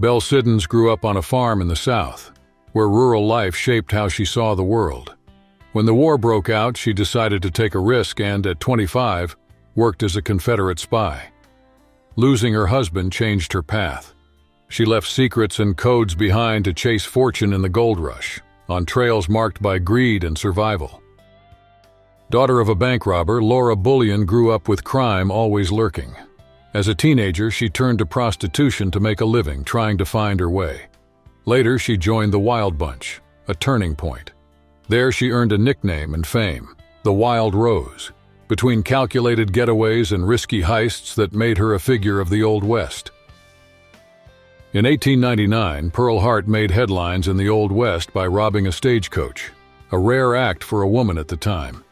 Belle Siddons grew up on a farm in the South, where rural life shaped how she saw the world. When the war broke out, she decided to take a risk and, at 25, worked as a Confederate spy. Losing her husband changed her path. She left secrets and codes behind to chase fortune in the gold rush, on trails marked by greed and survival. Daughter of a bank robber, Laura Bullion grew up with crime always lurking. As a teenager, she turned to prostitution to make a living, trying to find her way. Later, she joined the Wild Bunch, a turning point. There she earned a nickname and fame, the Wild Rose, between calculated getaways and risky heists that made her a figure of the Old West. In 1899, Pearl Hart made headlines in the Old West by robbing a stagecoach, a rare act for a woman at the time.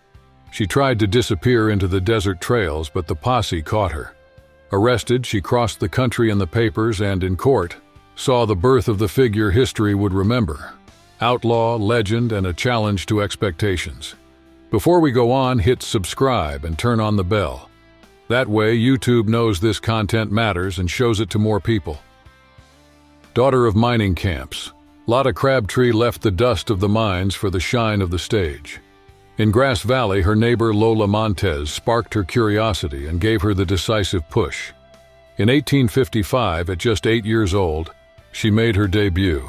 She tried to disappear into the desert trails, but the posse caught her. Arrested, she crossed the country in the papers and, in court, saw the birth of the figure history would remember. Outlaw, legend, and a challenge to expectations. Before we go on, hit subscribe and turn on the bell. That way, YouTube knows this content matters and shows it to more people. Daughter of mining camps, Lotta Crabtree left the dust of the mines for the shine of the stage. In Grass Valley, her neighbor Lola Montez sparked her curiosity and gave her the decisive push. In 1855, at just 8 years old, she made her debut.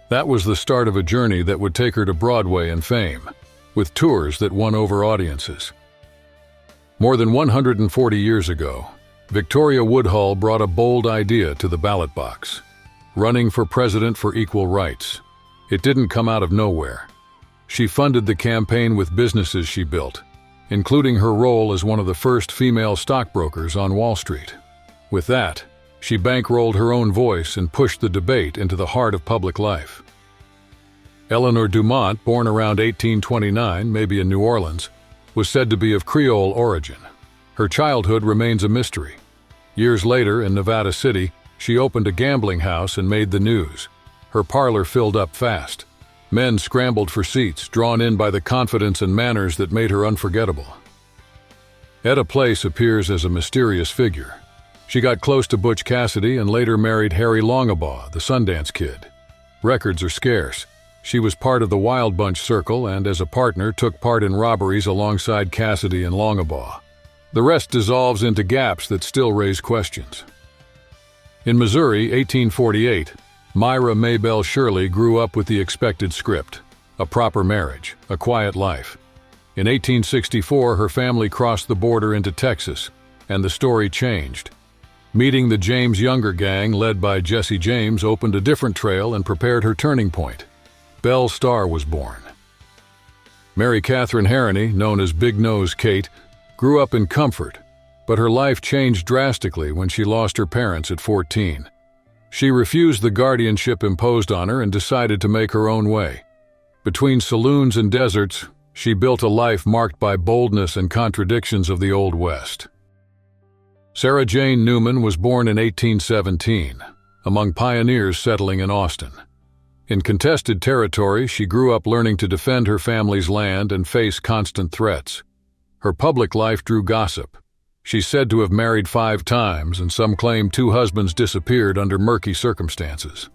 That was the start of a journey that would take her to Broadway and fame, with tours that won over audiences. More than 140 years ago, Victoria Woodhull brought a bold idea to the ballot box: running for president for equal rights. It didn't come out of nowhere. She funded the campaign with businesses she built, including her role as one of the first female stockbrokers on Wall Street. With that, she bankrolled her own voice and pushed the debate into the heart of public life. Eleanor Dumont, born around 1829, maybe in New Orleans, was said to be of Creole origin. Her childhood remains a mystery. Years later, in Nevada City, she opened a gambling house and made the news. Her parlor filled up fast. Men scrambled for seats, drawn in by the confidence and manners that made her unforgettable. Etta Place appears as a mysterious figure. She got close to Butch Cassidy and later married Harry Longabaugh, the Sundance Kid. Records are scarce. She was part of the Wild Bunch circle and, as a partner, took part in robberies alongside Cassidy and Longabaugh. The rest dissolves into gaps that still raise questions. In Missouri, 1848, Myra Maybelle Shirley grew up with the expected script: a proper marriage, a quiet life. In 1864, her family crossed the border into Texas, and the story changed. Meeting the James Younger gang, led by Jesse James, opened a different trail and prepared her turning point. Belle Starr was born. Mary Catherine Harrony, known as Big Nose Kate, grew up in comfort, but her life changed drastically when she lost her parents at 14. She refused the guardianship imposed on her and decided to make her own way. Between saloons and deserts, she built a life marked by boldness and contradictions of the Old West. Sarah Jane Newman was born in 1817, among pioneers settling in Austin. In contested territory, she grew up learning to defend her family's land and face constant threats. Her public life drew gossip. She's said to have married 5 times, and some claim 2 husbands disappeared under murky circumstances.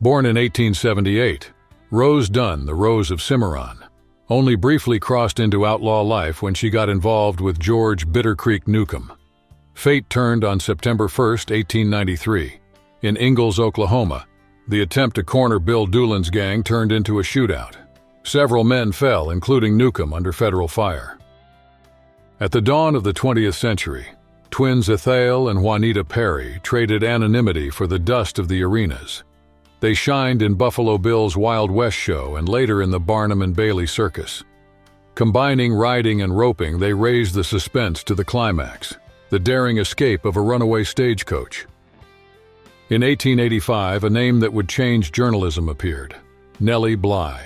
Born in 1878, Rose Dunn, the Rose of Cimarron, only briefly crossed into outlaw life when she got involved with George Bitter Creek Newcomb. Fate turned on September 1, 1893. In Ingalls, Oklahoma, the attempt to corner Bill Doolin's gang turned into a shootout. Several men fell, including Newcomb, under federal fire. At the dawn of the 20th century, twins Ethel and Juanita Perry traded anonymity for the dust of the arenas. They shined in Buffalo Bill's Wild West show and later in the Barnum and Bailey circus. Combining riding and roping, they raised the suspense to the climax, the daring escape of a runaway stagecoach. In 1885, a name that would change journalism appeared: Nellie Bly.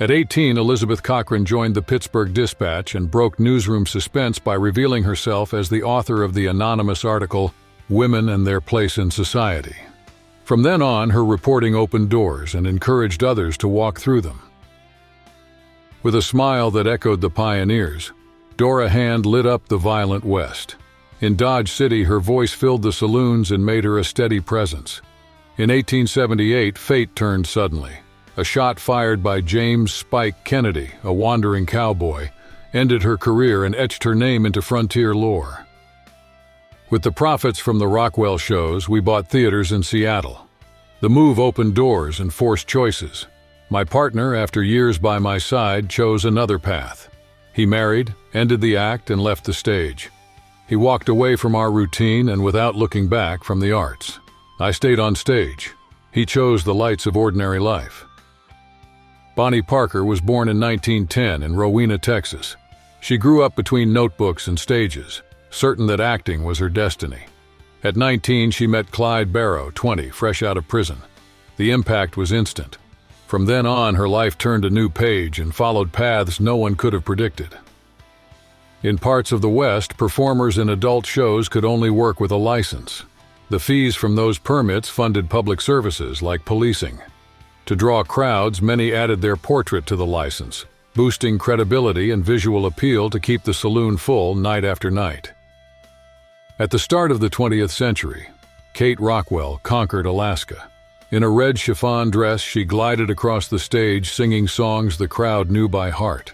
At 18, Elizabeth Cochran joined the Pittsburgh Dispatch and broke newsroom suspense by revealing herself as the author of the anonymous article, Women and Their Place in Society. From then on, her reporting opened doors and encouraged others to walk through them. With a smile that echoed the pioneers, Dora Hand lit up the violent West. In Dodge City, her voice filled the saloons and made her a steady presence. In 1878, fate turned suddenly. A shot fired by James "Spike" Kennedy, a wandering cowboy, ended her career and etched her name into frontier lore. With the profits from the Rockwell shows, we bought theaters in Seattle. The move opened doors and forced choices. My partner, after years by my side, chose another path. He married, ended the act, and left the stage. He walked away from our routine and, without looking back, from the arts. I stayed on stage. He chose the lights of ordinary life. Bonnie Parker was born in 1910 in Rowena, Texas. She grew up between notebooks and stages, certain that acting was her destiny. At 19, she met Clyde Barrow, 20, fresh out of prison. The impact was instant. From then on, her life turned a new page and followed paths no one could have predicted. In parts of the West, performers in adult shows could only work with a license. The fees from those permits funded public services like policing. To draw crowds, many added their portrait to the license, boosting credibility and visual appeal to keep the saloon full night after night. At the start of the 20th century, Kate Rockwell conquered Alaska. In a red chiffon dress, she glided across the stage singing songs the crowd knew by heart.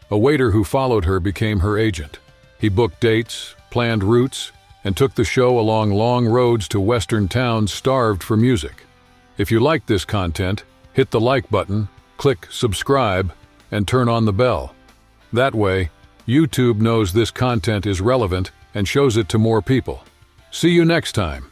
A waiter who followed her became her agent. He booked dates, planned routes, and took the show along long roads to western towns starved for music. If you like this content, hit the like button, click subscribe, and turn on the bell. That way, YouTube knows this content is relevant and shows it to more people. See you next time.